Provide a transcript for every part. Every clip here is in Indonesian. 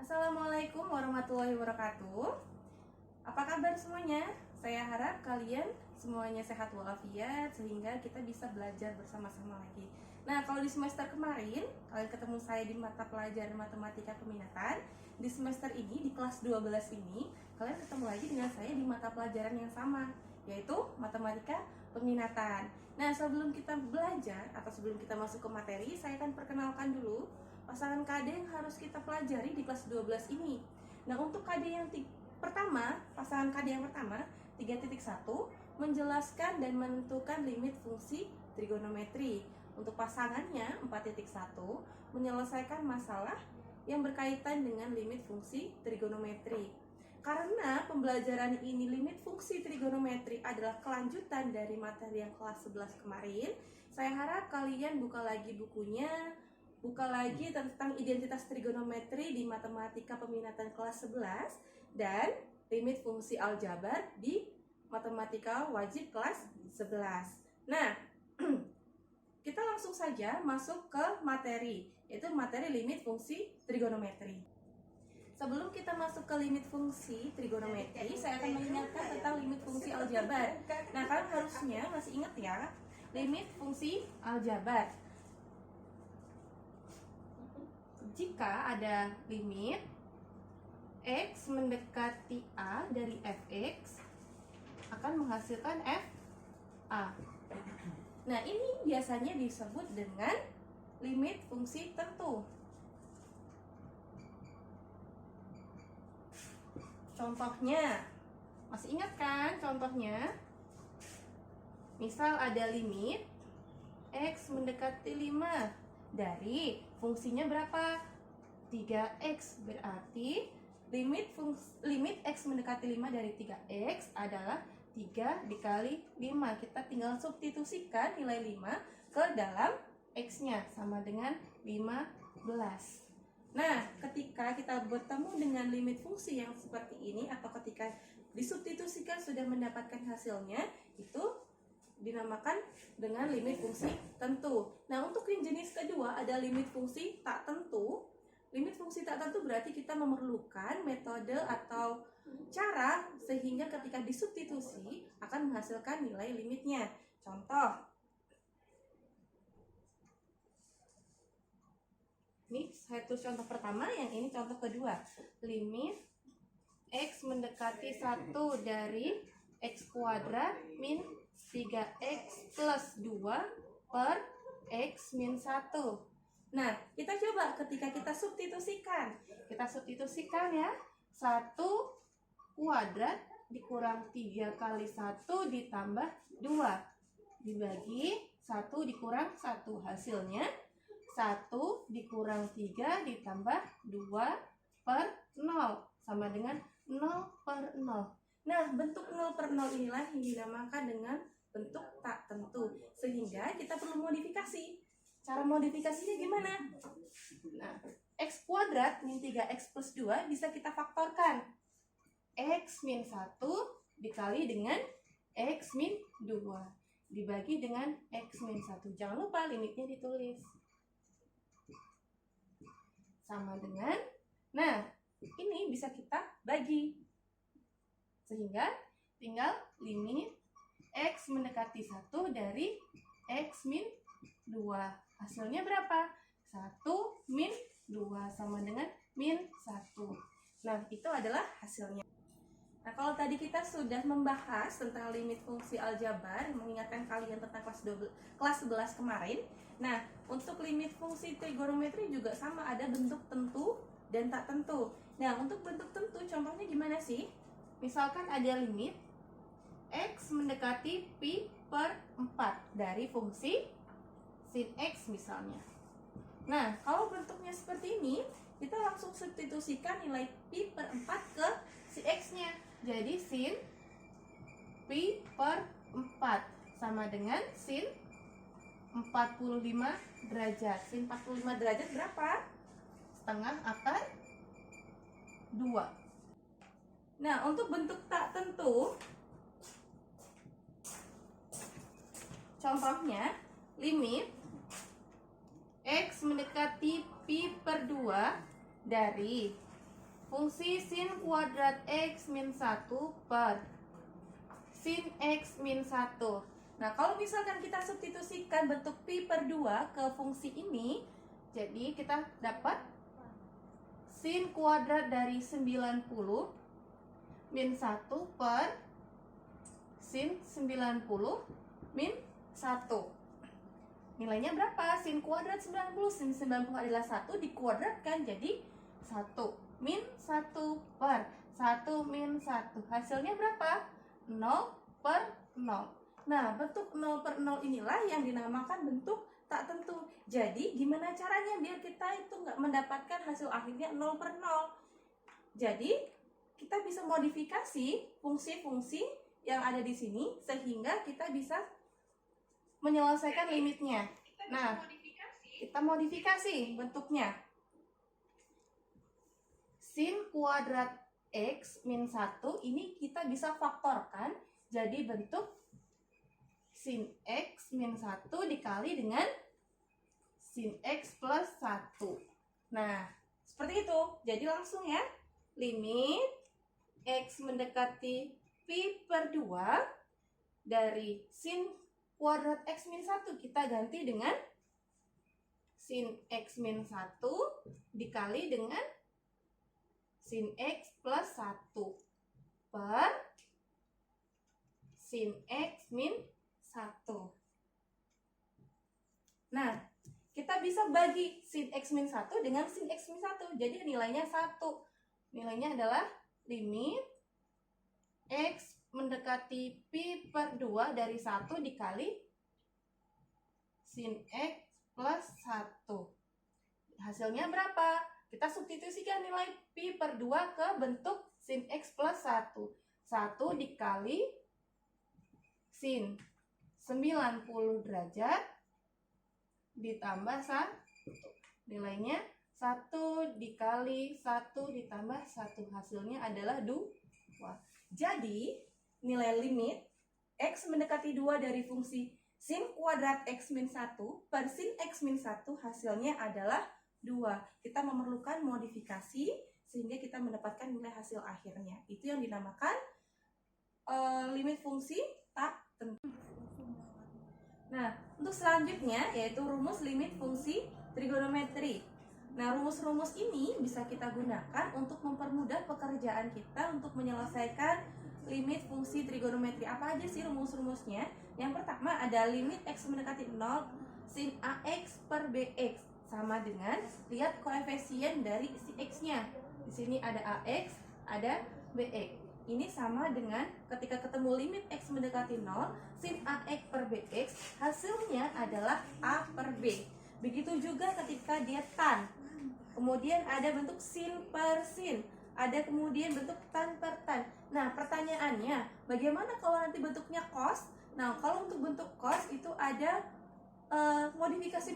Assalamualaikum warahmatullahi wabarakatuh. Apa kabar semuanya? Saya harap kalian semuanya sehat walafiat sehingga kita bisa belajar bersama-sama lagi. Nah, kalau di semester kemarin kalian ketemu saya di mata pelajaran matematika peminatan. Di semester ini, di kelas 12 ini, kalian ketemu lagi dengan saya di mata pelajaran yang sama, yaitu matematika peminatan. Nah, sebelum kita belajar atau sebelum kita masuk ke materi, saya akan perkenalkan dulu pasangan KD yang harus kita pelajari di kelas 12 ini. Nah, untuk KD yang pertama, pasangan KD yang pertama 3.1 menjelaskan dan menentukan limit fungsi trigonometri. Untuk pasangannya 4.1 menyelesaikan masalah yang berkaitan dengan limit fungsi trigonometri. Karena pembelajaran ini limit fungsi trigonometri adalah kelanjutan dari materi yang kelas 11 kemarin, saya harap kalian buka lagi bukunya, buka lagi tentang identitas trigonometri di matematika peminatan kelas 11 dan limit fungsi aljabar di matematika wajib kelas 11. Nah, kita langsung saja masuk ke materi, yaitu materi limit fungsi trigonometri. Sebelum kita masuk ke limit fungsi trigonometri, saya akan mengingatkan tentang limit fungsi aljabar. Nah, kalian harusnya masih ingat ya, limit fungsi aljabar. Jika ada limit X mendekati A dari fx akan menghasilkan fa. Nah, ini biasanya disebut dengan limit fungsi tentu. Contohnya, masih ingat kan contohnya? Misal ada limit X mendekati 5 dari fungsinya berapa? 3x. Berarti limit x mendekati 5 dari 3x adalah 3 dikali 5. Kita tinggal substitusikan nilai 5 ke dalam x-nya, sama dengan 15. Nah, ketika kita bertemu dengan limit fungsi yang seperti ini, atau ketika disubstitusikan sudah mendapatkan hasilnya, itu dinamakan dengan limit fungsi tentu. Nah, untuk yang jenis kedua ada limit fungsi tak tentu. Limit fungsi tak tentu berarti kita memerlukan metode atau cara sehingga ketika disubstitusi akan menghasilkan nilai limitnya. Contoh, ini saya tulis contoh pertama, yang ini contoh kedua. Limit X mendekati 1 dari X kuadrat min 3x plus 2 per x min 1. Nah, kita coba ketika kita substitusikan. Kita substitusikan ya. 1 kuadrat dikurang 3 kali 1 ditambah 2. Dibagi 1 dikurang 1. Hasilnya 1 dikurang 3 ditambah 2 per 0. Sama dengan 0 per 0. Nah, bentuk 0 per 0 inilah yang dinamakan dengan bentuk tak tentu, sehingga kita perlu modifikasi. Cara modifikasinya gimana? Nah, x kuadrat min 3x plus 2 bisa kita faktorkan. X min 1 dikali dengan x min 2 dibagi dengan x min 1. Jangan lupa limitnya ditulis. Sama dengan, nah, ini bisa kita bagi. Sehingga tinggal limit X mendekati 1 dari X min 2. Hasilnya berapa? 1 min 2 sama dengan min 1. Nah, itu adalah hasilnya. Nah, kalau tadi kita sudah membahas tentang limit fungsi aljabar, mengingatkan kalian tentang kelas 11 kemarin. Nah, untuk limit fungsi trigonometri juga sama, ada bentuk tentu dan tak tentu. Nah, untuk bentuk tentu contohnya gimana sih? Misalkan ada limit X mendekati pi per 4 dari fungsi sin X misalnya. Nah, kalau bentuknya seperti ini, kita langsung substitusikan nilai pi per 4 ke si X-nya. Jadi sin pi per 4 sama dengan sin 45 derajat. Sin 45 derajat berapa? Setengah akar 2. Nah, untuk bentuk tak tentu, contohnya limit X mendekati pi per 2 dari fungsi sin kuadrat X min 1 per sin X min 1. Nah, kalau misalkan kita substitusikan bentuk pi per 2 ke fungsi ini, jadi kita dapat sin kuadrat dari 90 min 1 per sin 90 min 1. Nilainya berapa? Sin kuadrat 90. Sin 90 adalah 1 dikuadratkan jadi 1 min 1 per 1 min 1. Hasilnya berapa? 0 per 0. Nah, bentuk 0 per 0 inilah yang dinamakan bentuk tak tentu. Jadi, gimana caranya biar kita itu nggak mendapatkan hasil akhirnya 0 per 0? Jadi, kita bisa modifikasi fungsi-fungsi yang ada di sini sehingga kita bisa menyelesaikan limitnya. Nah, kita modifikasi bentuknya. Sin kuadrat X min 1 ini kita bisa faktorkan jadi bentuk sin X min 1 dikali dengan sin X plus 1. Nah, seperti itu. Jadi langsung ya, limit X mendekati pi per 2 dari sin kuadrat X min 1 kita ganti dengan sin X min 1 dikali dengan sin X plus 1 per sin X min 1. Nah, kita bisa bagi sin X min 1 dengan sin X min 1. Jadi nilainya 1. Nilainya adalah limit X mendekati pi per 2 dari 1 dikali sin X plus 1. Hasilnya berapa? Kita substitusikan nilai pi per 2 ke bentuk sin X plus 1. 1 dikali sin 90 derajat ditambah 1. Nilainya 1 dikali 1 ditambah 1. Hasilnya adalah 2. Jadi, nilai limit X mendekati 2 dari fungsi sin kuadrat X min 1 per sin X min 1 hasilnya adalah 2. Kita memerlukan modifikasi sehingga kita mendapatkan nilai hasil akhirnya. Itu yang dinamakan limit fungsi tak tentu. Nah, untuk selanjutnya yaitu rumus limit fungsi trigonometri. Nah, rumus-rumus ini bisa kita gunakan untuk mempermudah pekerjaan kita untuk menyelesaikan limit fungsi trigonometri. Apa aja sih rumus-rumusnya? Yang pertama ada limit X mendekati 0 sin AX per BX. Sama dengan lihat koefisien dari si X-nya. Di sini ada AX, ada BX. Ini sama dengan ketika ketemu limit X mendekati 0, sin AX per BX, hasilnya adalah A per B. Begitu juga ketika dia tan. Kemudian ada bentuk sin per sin. Ada kemudian bentuk tan per tan. Nah, pertanyaannya, bagaimana kalau nanti bentuknya cos? Nah, kalau untuk bentuk cos itu ada modifikasi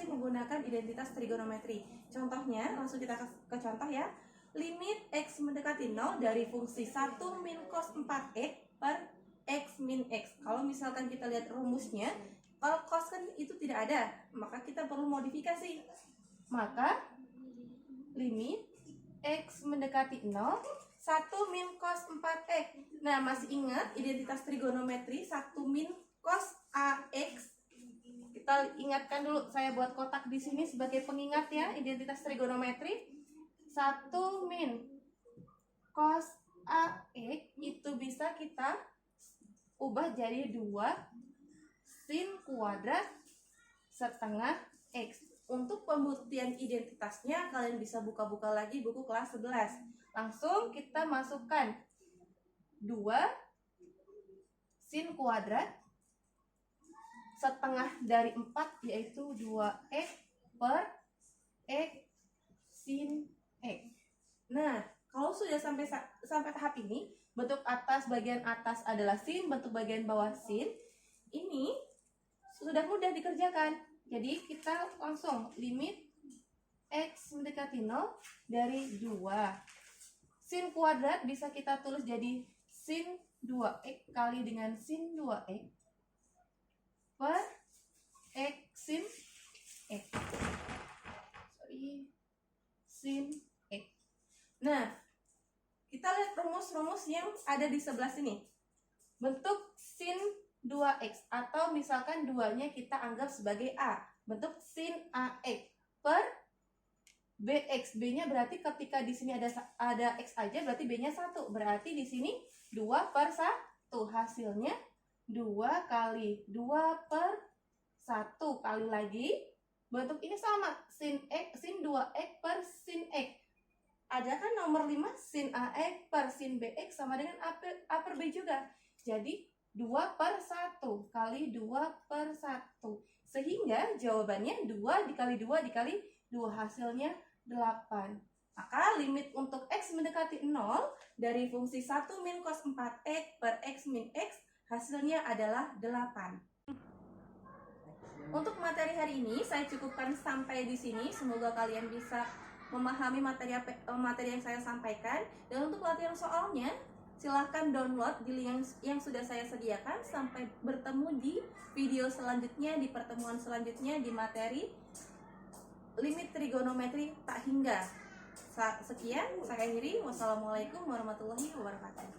menggunakan identitas trigonometri. Contohnya, langsung kita ke contoh ya. Limit X mendekati 0 dari fungsi 1 min cos 4X per X min X. Kalau misalkan kita lihat rumusnya, kalau cos kan itu tidak ada, maka kita perlu modifikasi. Maka limit X mendekati 0 1 min cos 4X. Nah, masih ingat identitas trigonometri 1 min cos AX? Kita ingatkan dulu, saya buat kotak di sini sebagai pengingat ya, identitas trigonometri. 1 min cos AX itu bisa kita ubah jadi 2 sin kuadrat setengah X. Untuk pembuktian identitasnya kalian bisa buka-buka lagi buku kelas 11. Langsung kita masukkan 2 sin kuadrat setengah dari 4 yaitu 2X per X sin X. Nah, kalau sudah sampai tahap ini, bentuk atas bagian atas adalah sin, bentuk bagian bawah sin. Ini sudah mudah dikerjakan. Jadi kita langsung limit X mendekati 0 dari 2. Sin kuadrat bisa kita tulis jadi sin 2X kali dengan sin 2X per X sin X. Sin X. Nah, kita lihat rumus-rumus yang ada di sebelah sini. Bentuk sin 2x, atau misalkan 2-nya kita anggap sebagai A. Bentuk sin AX per BX. B-nya berarti ketika di sini ada X aja, berarti B-nya 1. Berarti di sini 2 per 1. Hasilnya 2 kali 2 per 1 kali lagi. Bentuk ini sama, sin X, sin 2X per sin X. Ada kan nomor 5, sin AX per sin BX sama dengan A per B juga. Jadi 2 per 1 kali 2 per 1. Sehingga jawabannya 2 dikali 2 dikali 2, hasilnya 8. Maka limit untuk X mendekati 0 dari fungsi 1 min cos 4X per X min X hasilnya adalah 8. Untuk materi hari ini saya cukupkan sampai di sini. Semoga kalian bisa memahami materi yang saya sampaikan. Dan untuk latihan soalnya, silahkan download di link yang sudah saya sediakan. Sampai bertemu di video selanjutnya, di pertemuan selanjutnya di materi limit trigonometri tak hingga. Sekian, saya akhiri. Wassalamualaikum warahmatullahi wabarakatuh.